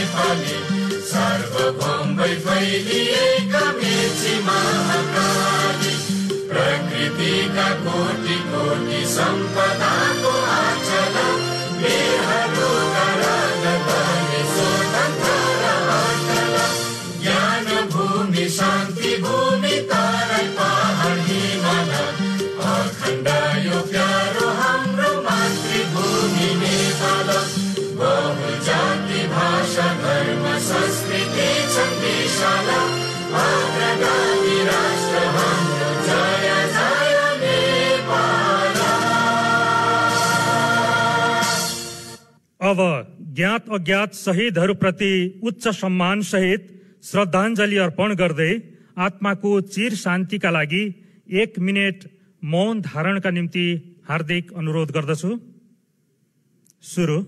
नेपाली सार्वभौम भई फैलिएका मेची महाकाली प्रकृतिका कोटि कोटि सम्पदाको आचल बेहरूको राजधानी स्वतन्त्र र अटल ज्ञान भूमि शान्ति भूमि तराई पहाड हिमाल अखण्ड यो प्यारो हाम्रो मातृभूमि नेपाल बहुजाति भाषा धर्म संस्कृति छन् विशाल अग्रगामी राष्ट्र हाम्रो जय जय नेपाल। अब ज्ञात अज्ञात शहीदहरूप्रति उच्च सम्मान सहित श्रद्धाञ्जली अर्पण गर्दै आत्माको चिर शान्तिका लागि 1 मिनेट मौन धारणका निम्ति हार्दिक अनुरोध गर्दछु। सुरु।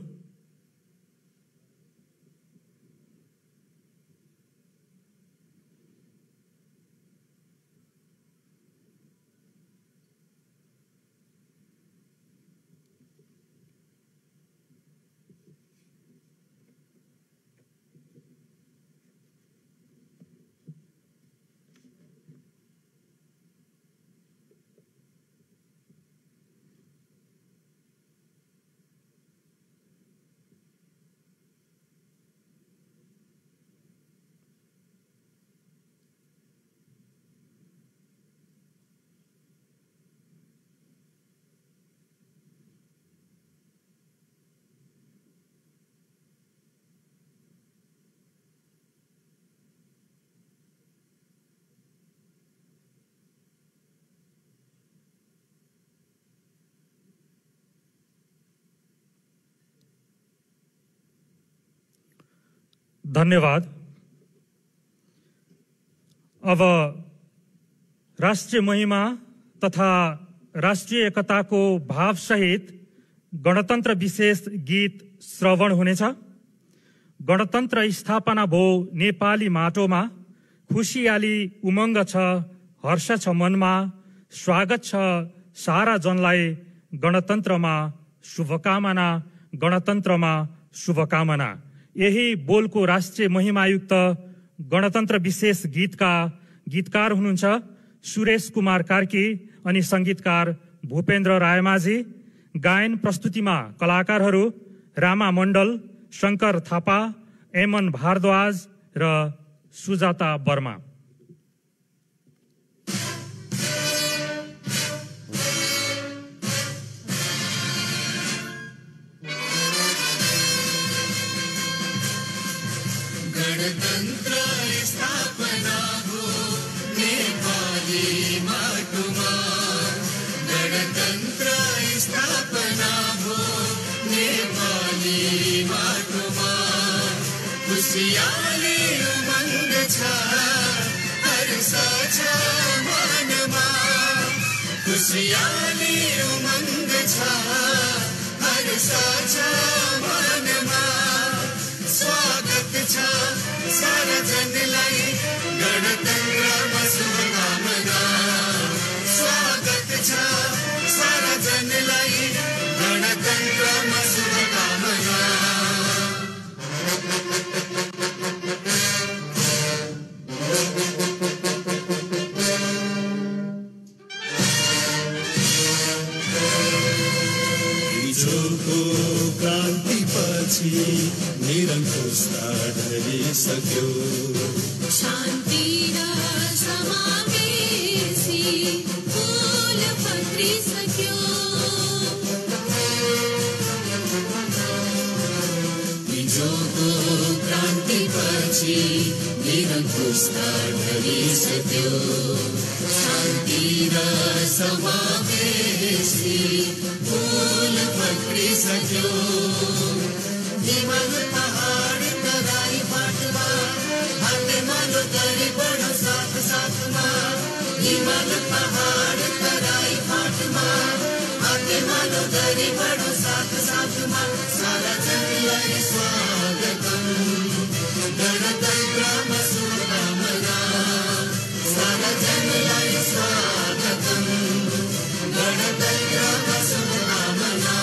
धन्यवाद। अब राष्ट्रिय महिमा तथा राष्ट्रिय एकताको भाव सहित गणतन्त्र विशेष गीत श्रवण हुनेछ। गणतन्त्र स्थापना भो नेपाली माटोमा खुशियाली उमङ्ग छ हर्ष छ मनमा स्वागत छ सारा जनलाई गणतन्त्रमा शुभकामना गणतन्त्रमा शुभकामना। यही बोलको राष्ट्रिय महिमायुक्त गणतन्त्र विशेष गीतका गीतकार हुनुहुन्छ सुरेश कुमार कार्की अनि संगीतकार भूपेन्द्र रायमाझी। गायन प्रस्तुतिमा कलाकारहरू रामा मण्डल, शंकर थापा, एमन भारद्वाज र सुजाता वर्मा। गणतन्त्र स्थापना हो नेपाली माटोमा गणतन्त्र स्थापना हो नेपाली माटोमा खुशियाली उमङ्ग छ हर्ष छ मनमा खुशियाली उमङ्ग छ हर्ष छ मनमा स्वागत छ सारा जनलाई गणतन्त्रमा शुभकामना स्वागत छ सारा जनलाई गणतन्त्रमा शुभकामना। हिजोको क्रान्तिपछि निरङ्कुशता ढलिसक्यो शान्ति र समावेशी फूल फक्रिसक्यो हिजोको क्रान्तिपछि निरङ्कुशता ढलिसक्यो शान्ति र समावेशी फूल फक्रिसक्यो हिमाल पहाड तराई फाटमा हाते मालो गरी बढो साथ साथमा हिमाल पहाड तराई फाटमा हाते मालो गरी बढो साथ साथमा सारा जनलाई स्वागतम गणतन्त्रमा शुभकामना सारा जनलाई स्वागतम गणतन्त्रमा शुभकामना।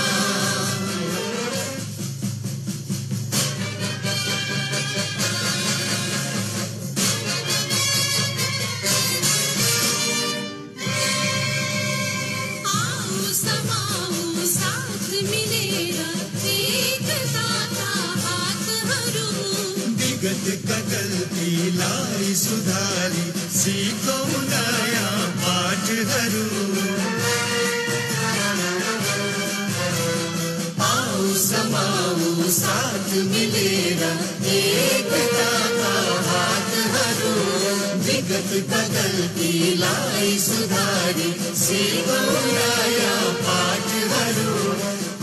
विगतका गल्तीलाई सुधारी सिकौँ नयाँ पाठहरू। आओ समाऊ साथ मिलेर एकताका हातहरू। विगतका गल्तीलाई सुधारी सिकौँ नयाँ पाठहरू।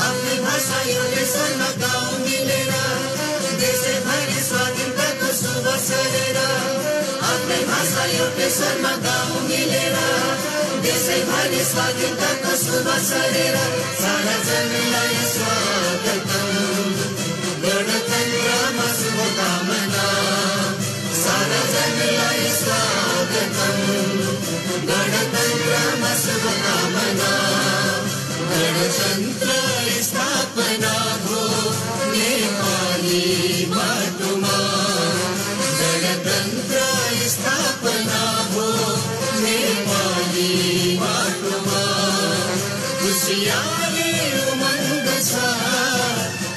आफ्नै भाषा एउटै स्वरमा गाउँ मिलेर देशैभरि स्वाधीनताको शुभ सरेर। आफ्नै भाषा एउटै स्वरमा गाउँ मिलेर देशैभरि स्वाधीनताको शुभ सरेर। सारा जनलाई स्वागतम, गणतन्त्रमा शुभकामना। सारा जनलाई स्वागतम, गणतन्त्रमा शुभकामना। गणतन्त्र स्थापना हो नेपाली माटोमा। गणतन्त्र स्थापना हो नेपाली माटोमा। खुसियाली उमङ्ग छ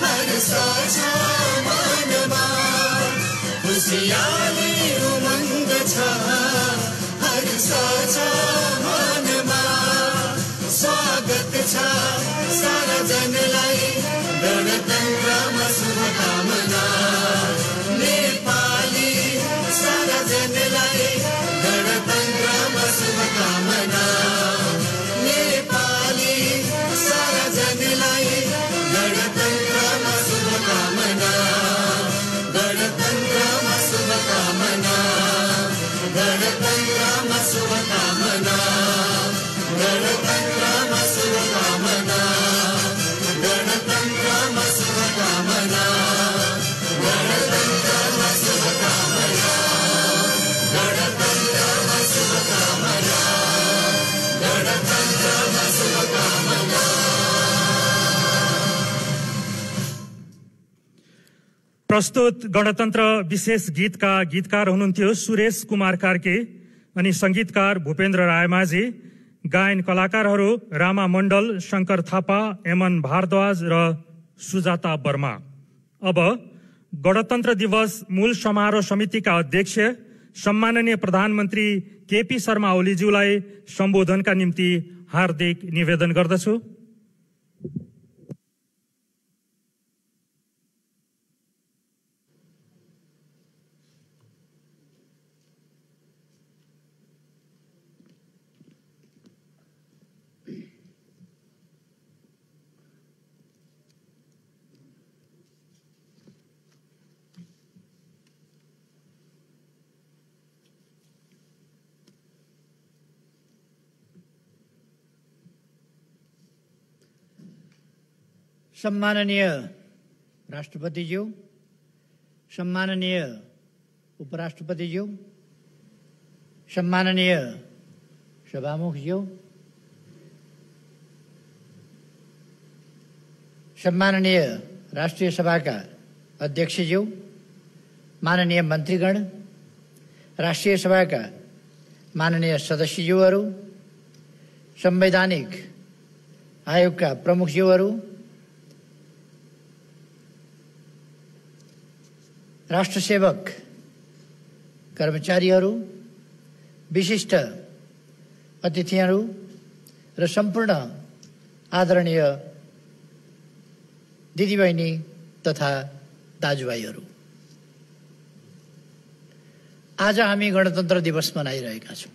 हर्ष छ मनमा। खुसियाली उमङ्ग छ हर्ष छ मनमा। स्वागत छ सारा जनलाई गणतन्त्रमा शुभकामना। नेपाली सारा जनलाई गणतन्त्रमा शुभकामना। नेपाली सारा जनलाई गणतन्त्रमा शुभकामना। गणतन्त्रमा शुभकामना। गणतन्त्रमा शुभकामना। गणतन्त्रमा शुभकामना। गणतन्त्रमा शुभकामना। गणतन्त्रमा शुभकामना। गणतन्त्रमा शुभकामना। गणतन्त्रमा शुभकामना। प्रस्तुत गणतन्त्र विशेष गीतका गीतकार हुनुहुन्थ्यो सुरेश कुमार कार्के अनि संगीतकार भूपेन्द्र रायमाझी। गायन कलाकारहरू रामा मण्डल, शंकर थापा, एमन भारद्वाज र सुजाता वर्मा। अब गणतन्त्र दिवस मूल समारोह समितिका अध्यक्ष सम्माननीय प्रधानमन्त्री केपी शर्मा ओलीज्यूलाई सम्बोधनका निम्ति हार्दिक निवेदन गर्दछु। सम्माननीय राष्ट्रपतिज्यू, सम्माननीय उपराष्ट्रपतिज्यू, सम्माननीय सभामुखज्यू, सम्माननीय राष्ट्रिय सभाका अध्यक्षज्यू, माननीय मन्त्रीगण, राष्ट्रिय सभाका माननीय सदस्यज्यूहरू, संवैधानिक आयोगका प्रमुखज्यूहरू, राष्ट्रसेवक कर्मचारीहरू, विशिष्ट अतिथिहरू र सम्पूर्ण आदरणीय दिदीबहिनी तथा दाजुभाइहरू, आज हामी गणतन्त्र दिवस मनाइरहेका छौँ।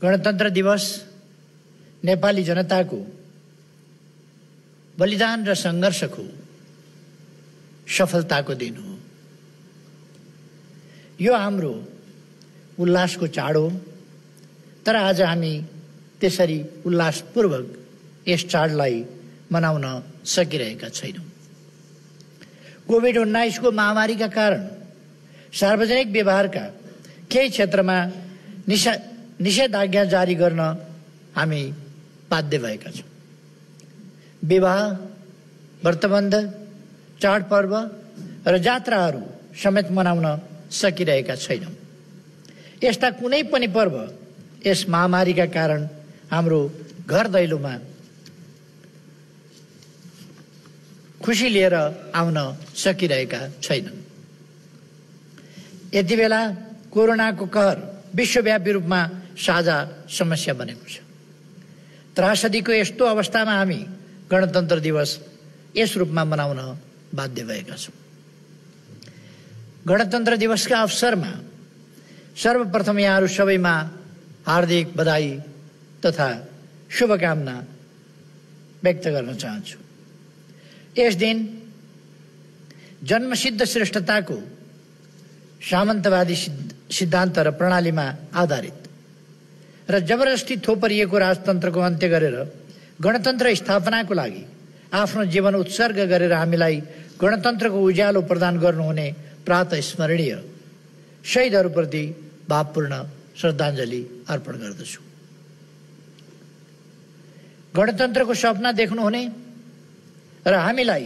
गणतन्त्र दिवस नेपाली जनताको बलिदान र सङ्घर्षको सफलताको दिन हो। यो हाम्रो उल्लासको चाड हो, तर आज हामी त्यसरी उल्लासपूर्वक यस चाडलाई मनाउन सकिरहेका छैनौँ। कोभिड-19 को महामारीका कारण सार्वजनिक व्यवहारका केही क्षेत्रमा निषेधाज्ञा जारी गर्न हामी बाध्य भएका छौँ। विवाह, व्रतबन्ध, चाडपर्व र जात्राहरू समेत मनाउन सकिरहेका छैनौँ। यस्ता कुनै पनि पर्व यस महामारीका कारण हाम्रो घर दैलोमा खुसी लिएर आउन सकिरहेका छैनन्। यति बेला कोरोनाको कहर विश्वव्यापी रूपमा साझा समस्या बनेको छ। त्रासदीको यस्तो अवस्थामा हामी गणतन्त्र दिवस यस रूपमा मनाउन बाध्य भएका छौँ। गणतन्त्र दिवसका अवसरमा सर्वप्रथम यहाँहरू सबैमा हार्दिक बधाई तथा शुभकामना व्यक्त गर्न चाहन्छु। यस दिन जन्मसिद्ध श्रेष्ठताको सामन्तवादी सिद्धान्त र प्रणालीमा आधारित र जबरजस्ती थोपरिएको राजतन्त्रको अन्त्य गरेर गणतन्त्र स्थापनाको लागि आफ्नो जीवन उत्सर्ग गरेर हामीलाई गणतन्त्रको उज्यालो प्रदान गर्नुहुने प्रातः स्मरणीय शहीदहरूप्रति भावपूर्ण श्रद्धाञ्जली अर्पण गर्दछु। गणतन्त्रको सपना देख्नुहुने र हामीलाई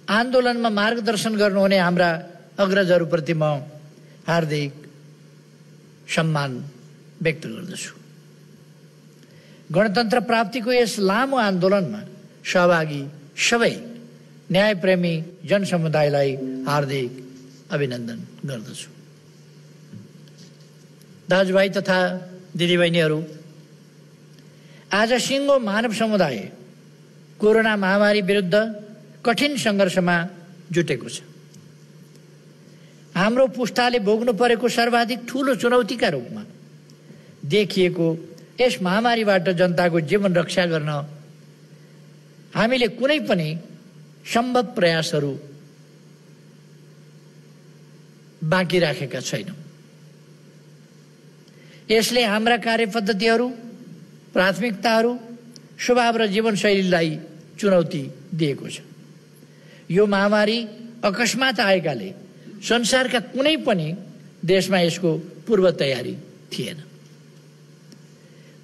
आन्दोलनमा मार्गदर्शन गर्नुहुने हाम्रा अग्रजहरूप्रति म हार्दिक सम्मान व्यक्त गर्दछु। गणतन्त्र प्राप्तिको यस लामो आन्दोलनमा सहभागी सबै न्यायप्रेमी जनसमुदायलाई हार्दिक अभिनन्दन गर्दछु। दाजुभाइ तथा दिदीबहिनीहरू, आज सिङ्गो मानव समुदाय कोरोना महामारी विरुद्ध कठिन सङ्घर्षमा जुटेको छ। हाम्रो पुस्ताले भोग्नु परेको सर्वाधिक ठूलो चुनौतीका रूपमा देखिएको यस महामारीबाट जनताको जीवन रक्षा गर्न हामीले कुनै पनि सम्भव प्रयासहरू बाँकी राखेका छैनौँ। यसले हाम्रा कार्यपद्धतिहरू, प्राथमिकताहरू, स्वभाव र जीवनशैलीलाई चुनौती दिएको छ। यो महामारी अकस्मात आएकाले संसारका कुनै पनि देशमा यसको पूर्व तयारी थिएन।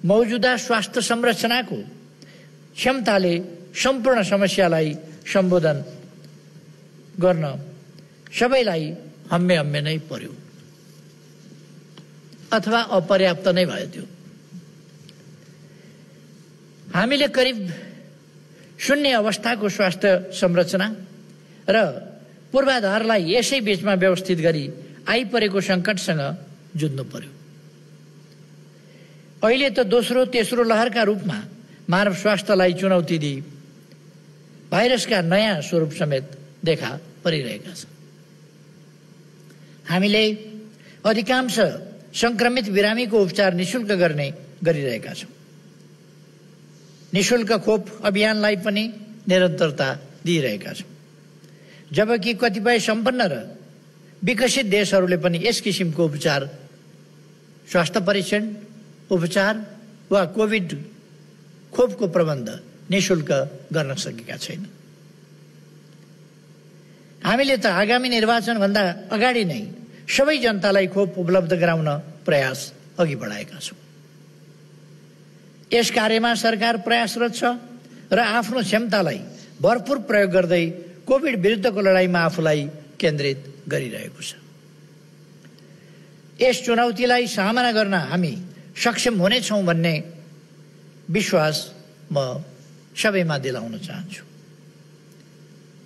मौजुदा स्वास्थ्य संरचनाको क्षमताले सम्पूर्ण समस्यालाई सम्बोधन गर्न सबैलाई हम्मे नै पर्यो अथवा अपर्याप्त नै भयो। त्यो हामीले करिब शून्य अवस्थाको स्वास्थ्य संरचना र पूर्वाधारलाई यसै बीचमा व्यवस्थित गरी आइपरेको सङ्कटसँग जुझ्नु पर्यो। अहिले त दोस्रो तेस्रो लहरका रूपमा मानव स्वास्थ्यलाई चुनौती दिई भाइरसका नयाँ स्वरूप समेत देखा परिरहेका छन्। हामीले अधिकांश संक्रमित बिरामीको उपचार निशुल्क गरिरहेका छौँ। निशुल्क खोप अभियानलाई पनि निरन्तरता दिइरहेका छौँ, जबकि कतिपय सम्पन्न र विकसित देशहरूले पनि यस किसिमको उपचार, स्वास्थ्य परीक्षण, उपचार वा कोभिड खोपको प्रबन्ध निशुल्क गर्न सकेका छैन। हामीले त आगामी निर्वाचनभन्दा अगाडि नै सबै जनतालाई खोप उपलब्ध गराउन प्रयास अघि बढाएका छौँ। यस कार्यमा सरकार प्रयासरत छ र आफ्नो क्षमतालाई भरपूर प्रयोग गर्दै कोभिड विरुद्धको लडाईँमा आफूलाई केन्द्रित गरिरहेको छ। यस चुनौतीलाई सामना गर्न हामी सक्षम हुनेछौँ भन्ने विश्वास म सबैमा दिलाउन चाहन्छु।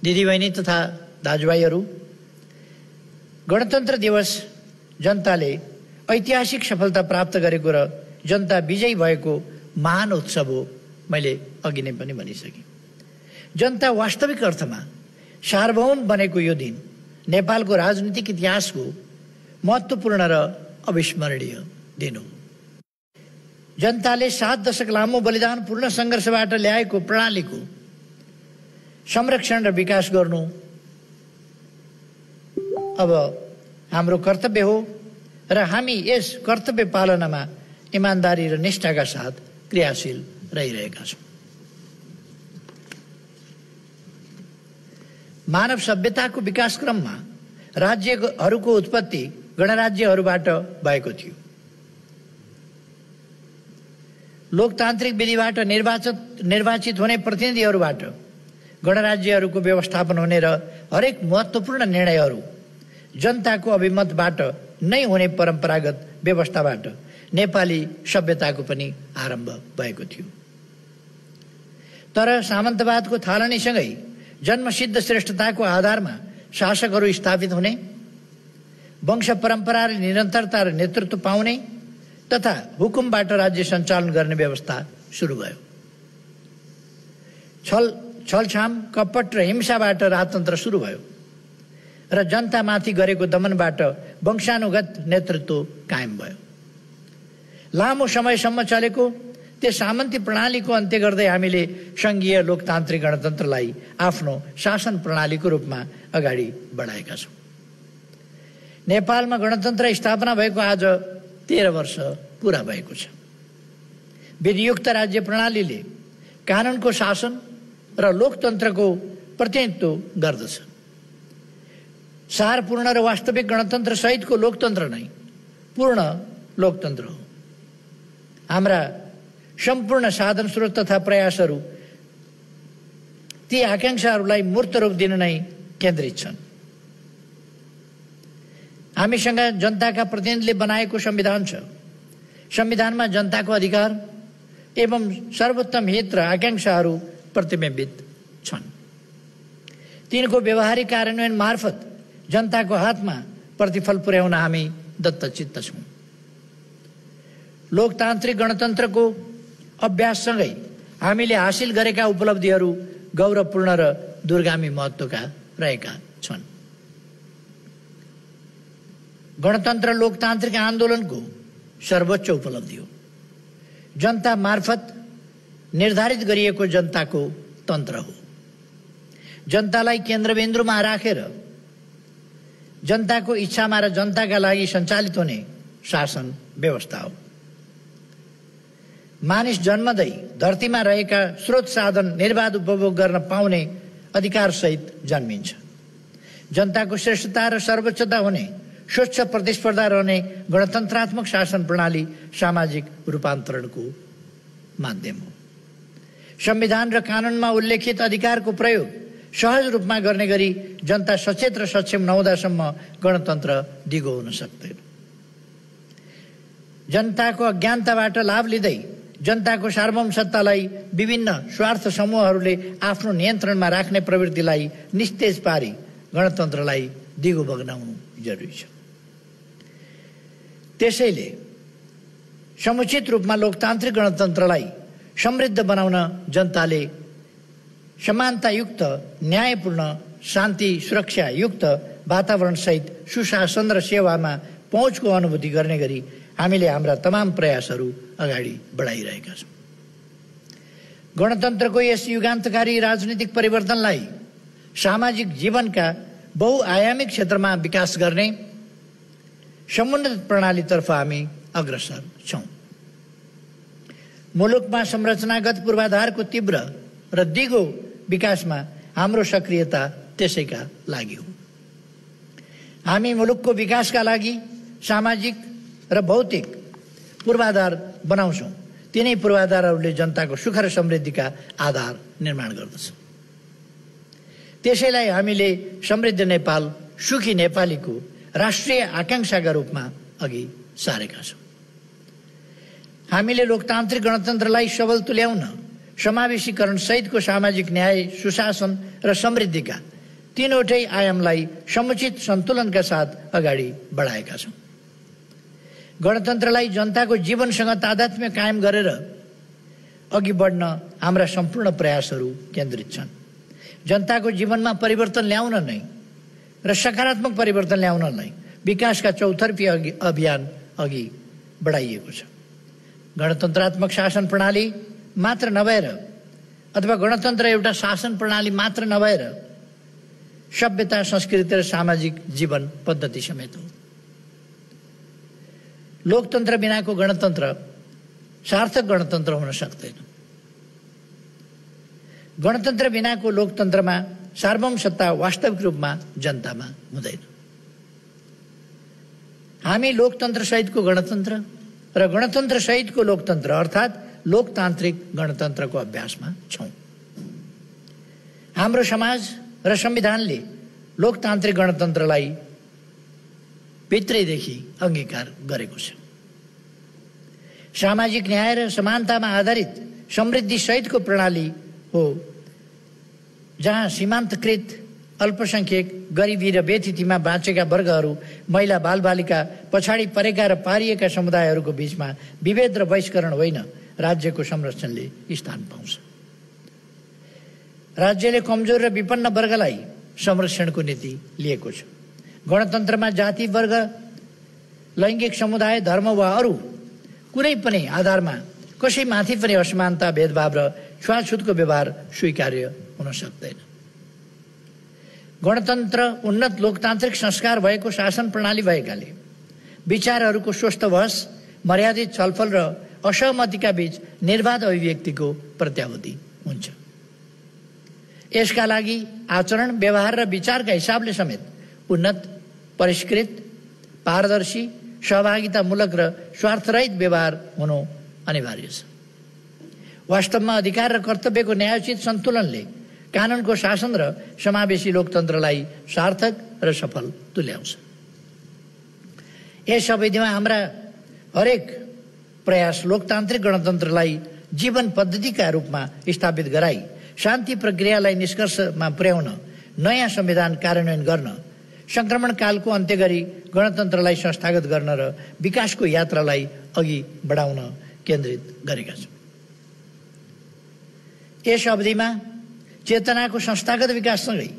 दिदीबहिनी तथा दाजुभाइहरू, गणतन्त्र दिवस जनताले ऐतिहासिक सफलता प्राप्त गरेको र जनता विजयी भएको महान उत्सव हो। मैले अघि नै पनि भनिसकेँ। जनता वास्तविक अर्थमा सार्वभौम बनेको यो दिन नेपालको राजनीतिक इतिहासको महत्त्वपूर्ण र अविस्मरणीय दिन हो। जनताले 7 दशक लामो बलिदानपूर्ण सङ्घर्षबाट ल्याएको प्रणालीको संरक्षण र विकास गर्नु अब हाम्रो कर्तव्य हो र हामी यस कर्तव्य पालनामा इमानदारी र निष्ठाका साथ क्रियाशील रहिरहेका छौँ। मानव सभ्यताको विकास क्रममा राज्यहरूको उत्पत्ति गणराज्यहरूबाट भएको थियो। लोकतान्त्रिक विधिबाट निर्वाचित हुने प्रतिनिधिहरूबाट गणराज्यहरूको व्यवस्थापन हुने र हरेक महत्त्वपूर्ण निर्णयहरू जनताको अभिमतबाट नै हुने परम्परागत व्यवस्थाबाट नेपाली सभ्यताको पनि आरम्भ भएको थियो। तर सामन्तवादको थालनीसँगै जन्मसिद्ध श्रेष्ठताको आधारमा शासकहरू स्थापित हुने वंश परम्परा र निरन्तरता र नेतृत्व पाउने तथा हुकुमबाट राज्य सञ्चालन गर्ने व्यवस्था सुरु भयो। छलछाम, कपट र हिंसाबाट राजतन्त्र सुरु भयो र जनतामाथि गरेको दमनबाट वंशानुगत नेतृत्व कायम भयो। लामो समयसम्म चलेको त्यस सामन्ती प्रणालीको अन्त्य गर्दै हामीले सङ्घीय लोकतान्त्रिक गणतन्त्रलाई आफ्नो शासन प्रणालीको रूपमा अगाडि बढाएका छौँ। नेपालमा गणतन्त्र स्थापना भएको आज 13 वर्ष पुरा भएको छ। विधियुक्त राज्य प्रणालीले कानुनको शासन र लोकतन्त्रको प्रतिनिधित्व गर्दछ। सारपूर्ण र वास्तविक गणतन्त्र सहितको लोकतन्त्र नै पूर्ण लोकतन्त्र हो। हाम्रा सम्पूर्ण साधन स्रोत तथा प्रयासहरू ती आकांक्षाहरूलाई मूर्त रूप दिन नै केन्द्रित छन्। हामीसँग जनताका प्रतिनिधिले बनाएको संविधान छ। संविधानमा जनताको अधिकार एवं सर्वोत्तम हित र आकांक्षाहरू प्रतिबिम्बित छन्। तिनको व्यवहारिक कार्यान्वयन मार्फत जनताको हातमा प्रतिफल पुर्याउन हामी दत्तचित्त छौँ। लोकतान्त्रिक गणतन्त्रको अभ्याससँगै हामीले हासिल गरेका उपलब्धिहरू गौरवपूर्ण र दूरगामी महत्त्वका रहेका छन्। गणतन्त्र लोकतान्त्रिक आन्दोलनको सर्वोच्च उपलब्धि हो। जनता मार्फत निर्धारित गरिएको जनताको तन्त्र हो। जनतालाई केन्द्रबिन्दुमा राखेर जनताको इच्छामा र जनताका लागि सञ्चालित हुने शासन व्यवस्था हो। मानिस जन्मदै धरतीमा रहेका स्रोत साधन निर्बाध उपभोग गर्न पाउने अधिकारसहित जन्मिन्छ। जनताको श्रेष्ठता र सर्वोच्चता हुने स्वच्छ प्रतिस्पर्धा रहने गणतन्त्रात्मक शासन प्रणाली सामाजिक रूपान्तरणको माध्यम हो। संविधान र कानुनमा उल्लेखित अधिकारको प्रयोग सहज रूपमा गर्ने गरी जनता सचेत र सक्षम नहुँदासम्म गणतन्त्र दिगो हुन सक्दैन। जनताको अज्ञानताबाट लाभ लिँदै जनताको सार्वभौम सत्तालाई विभिन्न स्वार्थ समूहहरूले आफ्नो नियन्त्रणमा राख्ने प्रवृत्तिलाई निस्तेज पारी गणतन्त्रलाई दिगो बगनाउनु जरुरी छ। त्यसैले समुचित रूपमा लोकतान्त्रिक गणतन्त्रलाई समृद्ध बनाउन जनताले समानतायुक्त, न्यायपूर्ण, शान्ति सुरक्षा युक्त वातावरणसहित सुशासन र सेवामा पहुँचको अनुभूति गर्ने गरी हामीले हाम्रा तमाम प्रयासहरू अगाडि बढाइरहेका छौँ। गणतन्त्रको यस युगान्तकारी राजनीतिक परिवर्तनलाई सामाजिक जीवनका बहुआयामिक क्षेत्रमा विकास गर्ने समुन्नत प्रणालीतर्फ हामी अग्रसर छौँ। मुलुकमा संरचनागत पूर्वाधारको तीव्र र दिगो विकासमा हाम्रो सक्रियता त्यसैका लागि हो। हामी मुलुकको विकासका लागि सामाजिक र भौतिक पूर्वाधार बनाउँछौँ। तिनै पूर्वाधारहरूले जनताको सुख र समृद्धिका आधार निर्माण गर्दछ। त्यसैलाई हामीले समृद्ध नेपाल, सुखी नेपालीको राष्ट्रिय आकांक्षाका रूपमा अघि सारेका छौँ। हामीले लोकतान्त्रिक गणतन्त्रलाई सबल तुल्याउन समावेशीकरण सहितको सामाजिक न्याय, सुशासन र समृद्धिका तीनवटै आयामलाई समुचित सन्तुलनका साथ अगाडि बढाएका छौँ। गणतन्त्रलाई जनताको जीवनसँग तादात्म्य कायम गरेर अघि बढ्न हाम्रा सम्पूर्ण प्रयासहरू केन्द्रित छन्। जनताको जीवनमा परिवर्तन ल्याउन नै र सकारात्मक परिवर्तन ल्याउन नै विकासका चौतर्फी अभियान अघि बढाइएको छ। गणतन्त्रात्मक शासन प्रणाली मात्र नभएर अथवा गणतन्त्र एउटा शासन प्रणाली मात्र नभएर सभ्यता, संस्कृति र सामाजिक जीवन पद्धति समेत हो। लोकतन्त्र बिनाको गणतन्त्र सार्थक गणतन्त्र हुन सक्दैन। गणतन्त्र बिनाको लोकतन्त्रमा सार्वभौम सत्ता वास्तविक रूपमा जनतामा हुँदैन। हामी लोकतन्त्र सहितको गणतन्त्र र गणतन्त्र सहितको लोकतन्त्र अर्थात् लोकतान्त्रिक गणतन्त्रको अभ्यासमा छौँ। हाम्रो समाज र संविधानले लोकतान्त्रिक गणतन्त्रलाई भित्रैदेखि अंगीकार गरेको छ। सामाजिक न्याय र समानतामा आधारित समृद्धि सहितको प्रणाली हो, जहाँ सीमान्तकृत अल्पसंख्यक, गरिबी र बेथितिमा बाँचेका वर्गहरू, महिला, बालबालिका, पछाडि परेका र पारिएका समुदायहरूको बीचमा विभेद र बहिष्करण होइन, राज्यको संरक्षणले स्थान पाउँछ। राज्यले कमजोर र विपन्न वर्गलाई संरक्षणको नीति लिएको छ। गणतन्त्रमा जाति, वर्ग, लैङ्गिक, समुदाय, धर्म वा अरू कुनै पनि आधारमा कसैमाथि पनि असमानता, भेदभाव र छुवाछुतको व्यवहार स्वीकार्य हुन सक्दैन। गणतन्त्र उन्नत लोकतान्त्रिक संस्कार भएको शासन प्रणाली भएकाले विचारहरूको स्वस्थ बहस, मर्यादित छलफल र असहमतिका बीच निर्वाध अभिव्यक्तिको प्रत्याभूति हुन्छ। यसका लागि आचरण, व्यवहार र विचारका हिसाबले समेत उन्नत, परिष्कृत, पारदर्शी, सहभागितामूलक र स्वार्थरहित व्यवहार हुनु अनिवार्य छ। वास्तवमा अधिकार र कर्तव्यको न्यायोचित सन्तुलनले कानुनको शासन र समावेशी लोकतन्त्रलाई सार्थक र सफल तुल्याउँछ। यस अवधिमा हाम्रा हरेक प्रयास लोकतान्त्रिक गणतन्त्रलाई जीवन पद्धतिका रूपमा स्थापित गराई शान्ति प्रक्रियालाई निष्कर्षमा पुर्याउन, नयाँ संविधान कार्यान्वयन गर्न, संक्रमण कालको अन्त्य गरी गणतन्त्रलाई संस्थागत गर्न र विकासको यात्रालाई अघि बढाउन केन्द्रित गरेका छौँ। यस अवधिमा चेतनाको संस्थागत विकाससँगै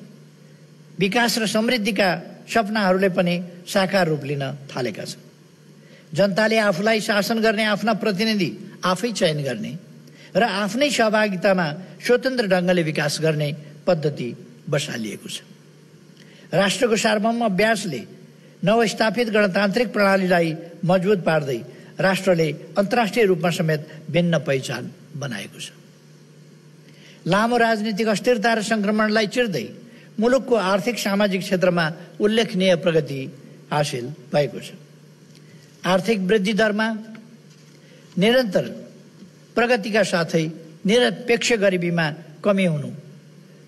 विकास र समृद्धिका सपनाहरूले पनि साकार रूप लिन थालेका छन्। जनताले आफूलाई शासन गर्ने आफ्ना प्रतिनिधि आफै चयन गर्ने र आफ्नै सहभागितामा स्वतन्त्र ढङ्गले विकास गर्ने पद्धति बसालिएको छ। राष्ट्रको सार्वभौम अभ्यासले नवस्थापित गणतान्त्रिक प्रणालीलाई मजबुत पार्दै राष्ट्रले अन्तर्राष्ट्रिय रूपमा समेत भिन्न पहिचान बनाएको छ। लामो राजनीतिक अस्थिरता र संक्रमणलाई चिर्दै मुलुकको आर्थिक सामाजिक क्षेत्रमा उल्लेखनीय प्रगति हासिल भएको छ। आर्थिक वृद्धि दरमा निरन्तर प्रगतिका साथै निरपेक्ष गरिबीमा कमी हुनु,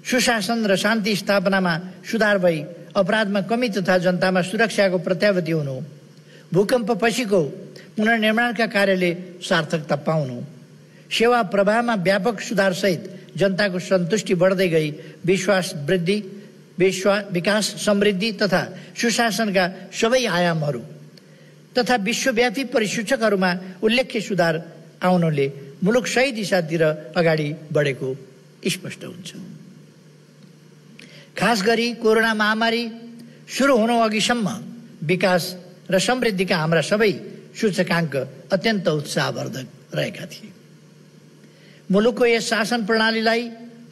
सुशासन र शान्ति स्थापनामा सुधार भई अपराधमा कमी तथा जनतामा सुरक्षाको प्रत्याभूति हुनु, भूकम्प पछिको पुनर्निर्माणका कार्यले सार्थकता पाउनु, सेवा प्रवाहमा व्यापक सुधारसहित जनताको सन्तुष्टि बढ्दै गई विश्वास वृद्धि, विकास, समृद्धि तथा सुशासनका सबै आयामहरू तथा विश्वव्यापी परिसूचकहरूमा उल्लेख्य सुधार आउनुले मुलुक सही दिशातिर अगाडि बढेको स्पष्ट हुन्छ। खास गरी कोरोना महामारी सुरु हुनु अघिसम्म विकास र समृद्धिका हाम्रा सबै सूचकाङ्क अत्यन्त उत्साहवर्धक रहेका थिए। मुलुकको यस शासन प्रणालीलाई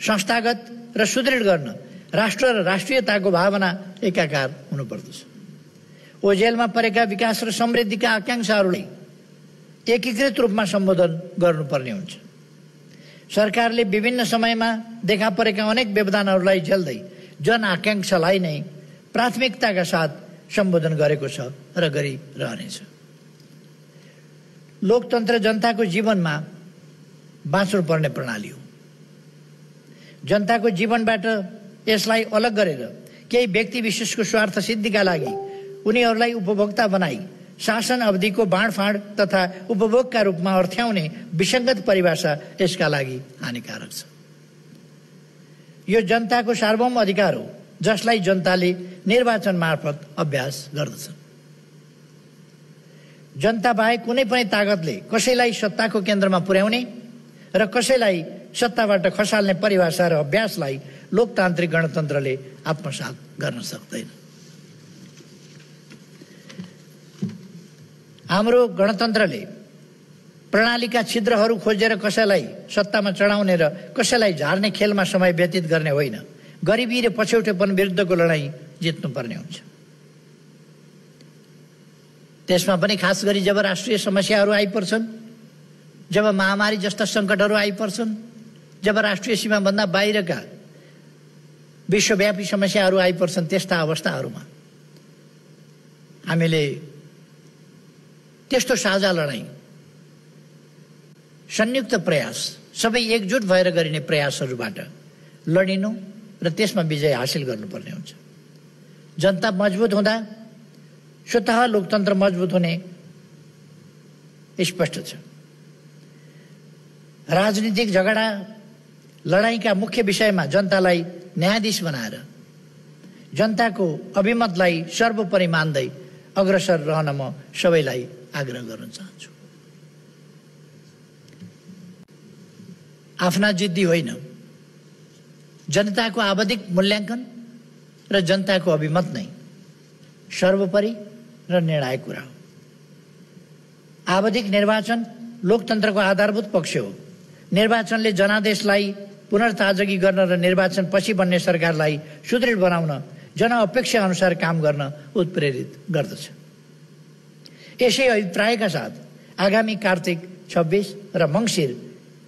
संस्थागत र सुदृढ गर्न राष्ट्र र राष्ट्रियताको भावना एकाकार हुनुपर्दछ। ओझेलमा परेका विकास र समृद्धिका आकाङ्क्षाहरूलाई एकीकृत रूपमा सम्बोधन गर्नुपर्ने हुन्छ। सरकारले विभिन्न समयमा देखा परेका अनेक व्यवधानहरूलाई झेल्दै जन आकाङ्क्षालाई नै प्राथमिकताका साथ सम्बोधन गरेको छ र गरिरहनेछ। लोकतन्त्र जनताको जीवनमा बाँच्नुपर्ने प्रणाली हो। जनताको जीवनबाट यसलाई अलग गरेर केही व्यक्ति विशेषको स्वार्थ सिद्धिका लागि उनीहरूलाई उपभोक्ता बनाई शासन अवधिको बाँडफाँड तथा उपभोगका रूपमा अर्थ्याउने विसङ्गत परिभाषा यसका लागि हानिकारक छ। यो जनताको सार्वभौम अधिकार हो जसलाई जनताले निर्वाचन मार्फत अभ्यास गर्दछ। जनता बाहेक कुनै पनि ताकतले कसैलाई सत्ताको केन्द्रमा पुर्याउने र कसैलाई सत्ताबाट खसाल्ने परिभाषा र अभ्यासलाई लोकतान्त्रिक गणतन्त्रले आत्मसात गर्न सक्दैन। हाम्रो गणतन्त्रले प्रणालीका छिद्रहरू खोजेर कसैलाई सत्तामा चढाउने र कसैलाई झार्ने खेलमा समय व्यतीत गर्ने होइन, गरिबी र पछौटेपन विरुद्धको लडाईँ जित्नुपर्ने हुन्छ। त्यसमा पनि खास गरी जब राष्ट्रिय समस्याहरू आइपर्छन्, जब महामारी जस्ता सङ्कटहरू आइपर्छन्, जब राष्ट्रिय सीमाभन्दा बाहिरका विश्वव्यापी समस्याहरू आइपर्छन्, त्यस्ता अवस्थाहरूमा हामीले त्यस्तो साझा लडाईँ, संयुक्त प्रयास, सबै एकजुट भएर गरिने प्रयासहरूबाट लडिनु र त्यसमा विजय हासिल गर्नुपर्ने हुन्छ। जनता मजबुत हुँदा स्वतः लोकतन्त्र मजबुत हुने स्पष्ट छ। राजनीतिक झगडा लडाईँका मुख्य विषयमा जनतालाई न्यायाधीश बनाएर जनताको अभिमतलाई सर्वोपरि मान्दै अग्रसर रहन म सबैलाई आग्रह गर्न चाहन्छु। आफ्ना जिद्दी होइन, जनताको आवधिक मूल्याङ्कन र जनताको अभिमत नै सर्वोपरि र निर्णायक कुरा हो। आवधिक निर्वाचन लोकतन्त्रको आधारभूत पक्ष हो। निर्वाचनले जनादेशलाई पुनर्ताजगी गर्न र निर्वाचन पछि बन्ने सरकारलाई सुदृढ बनाउन, जनअपेक्षा अनुसार काम गर्न उत्प्रेरित गर्दछ। यसै अभिप्रायका साथ आगामी कार्तिक 26 र मङ्सिर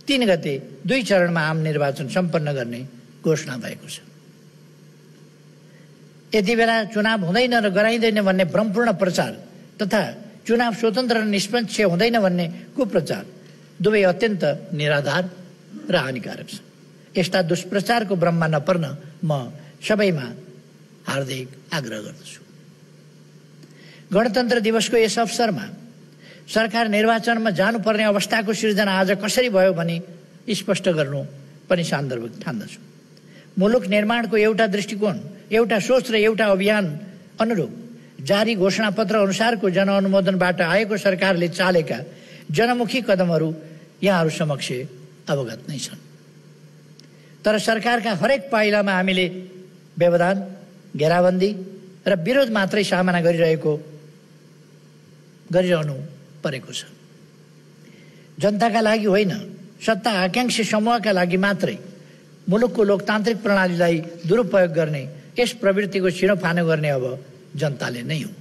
3 गते 2 चरणमा आम निर्वाचन सम्पन्न गर्ने घोषणा भएको छ। यति बेला चुनाव हुँदैन र गराइँदैन भन्ने भ्रमपूर्ण प्रचार तथा चुनाव स्वतन्त्र र निष्पक्ष हुँदैन भन्ने कुप्रचार दुवै अत्यन्त निराधार र हानिकारक छ। यस्ता दुष्प्रचारको भ्रममा नपर्न म सबैमा हार्दिक आग्रह गर्दछु। गणतन्त्र दिवसको यस अवसरमा सरकार निर्वाचनमा जानुपर्ने अवस्थाको सिर्जना आज कसरी भयो भनी स्पष्ट गर्नु पनि सान्दर्भिक ठान्दछु। मुलुक निर्माणको एउटा दृष्टिकोण, एउटा सोच र एउटा अभियान अनुरूप जारी घोषणापत्र अनुसारको जनअनुमोदनबाट आएको सरकारले चालेका जनमुखी कदमहरू यहाँहरू समक्ष अवगत नै छन्। तर सरकारका हरेक पाइलामा हामीले व्यवधान, घेराबन्दी र विरोध मात्रै सामना गरिरहनु परेको छ। जनताका लागि होइन, सत्ता आकांक्षी समूहका लागि मात्रै मुलुकको लोकतान्त्रिक प्रणालीलाई दुरुपयोग गर्ने यस प्रवृत्तिको छिनोफानो गर्ने अब जनताले नै हो।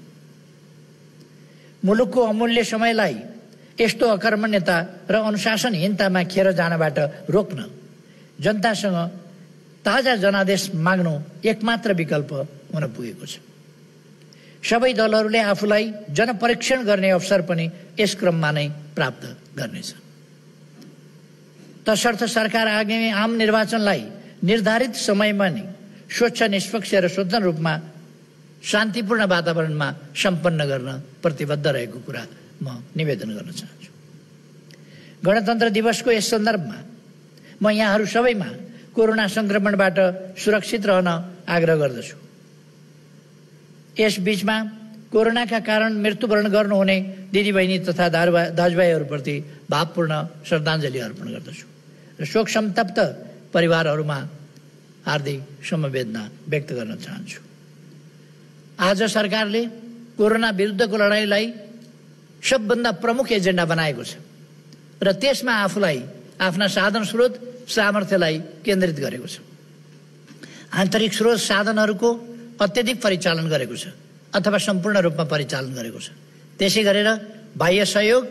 मुलुकको अमूल्य समयलाई यस्तो अकर्मण्यता र अनुशासनहीनतामा खेर जानबाट रोक्न जनतासँग ताजा जनादेश माग्नु एकमात्र विकल्प हुन पुगेको छ। सबै दलहरूले आफूलाई जनपरीक्षण गर्ने अवसर पनि यस क्रममा नै प्राप्त गर्नेछ। तसर्थ सरकार आगामी आम निर्वाचनलाई निर्धारित समयमा नै स्वच्छ, निष्पक्ष र स्वतन्त्र रूपमा शान्तिपूर्ण वातावरणमा सम्पन्न गर्न प्रतिबद्ध रहेको कुरा म निवेदन गर्न चाहन्छु। गणतन्त्र दिवसको यस सन्दर्भमा म यहाँहरू सबैमा कोरोना संक्रमणबाट सुरक्षित रहन आग्रह गर्दछु। यस बीचमा कोरोनाका कारण मृत्युवरण गर्नुहुने दिदीबहिनी तथा दाजुभाइहरूप्रति भावपूर्ण श्रद्धाञ्जली अर्पण गर्दछु र शोक संतप्त परिवारहरूमा हार्दिक समवेदना व्यक्त गर्न चाहन्छु। आज सरकारले कोरोना विरुद्धको लडाईँलाई सबभन्दा प्रमुख एजेन्डा बनाएको छ र त्यसमा आफूलाई, आफ्ना साधन स्रोत, सामर्थ्यलाई केन्द्रित गरेको छ। आन्तरिक स्रोत साधनहरूको अत्यधिक परिचालन गरेको छ अथवा सम्पूर्ण रूपमा परिचालन गरेको छ। त्यसै गरेर बाह्य सहयोग,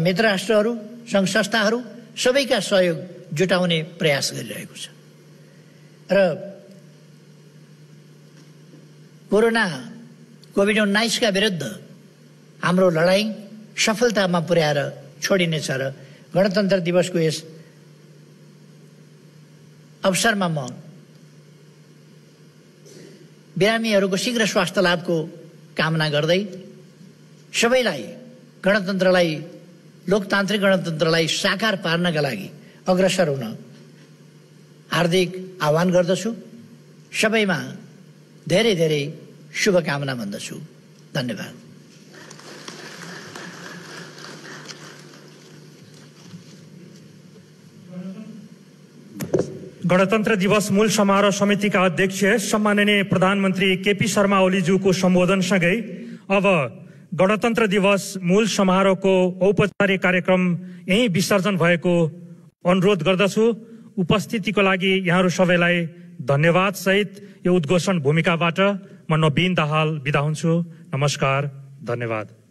मित्र राष्ट्रहरू, सङ्घ संस्थाहरू सबैका सहयोग जुटाउने प्रयास गरिरहेको छ र कोभिड-19 विरुद्ध हाम्रो लडाईँ सफलतामा पुर्याएर छोडिनेछ र गणतन्त्र दिवसको यस अवसरमा म बिरामीहरूको शीघ्र स्वास्थ्य लाभको कामना गर्दै सबैलाई गणतन्त्रलाई, लोकतान्त्रिक गणतन्त्रलाई साकार पार्नका लागि अग्रसर हुन हार्दिक आह्वान गर्दछु। सबैमा धेरै धेरै शुभकामना भन्दछु। धन्यवाद। गणतन्त्र दिवस मूल समारोह समितिका अध्यक्ष सम्माननीय प्रधानमन्त्री केपी शर्मा ओलीज्यूको सम्बोधनसँगै अब गणतन्त्र दिवस मूल समारोहको औपचारिक कार्यक्रम यही विसर्जन भएको अनुरोध गर्दछु। उपस्थितिको लागि यहाँहरू सबैलाई धन्यवाद सहित यो उद्घोषण भूमिकाबाट म नवीन दाहाल बिदा हुन्छु। नमस्कार, धन्यवाद।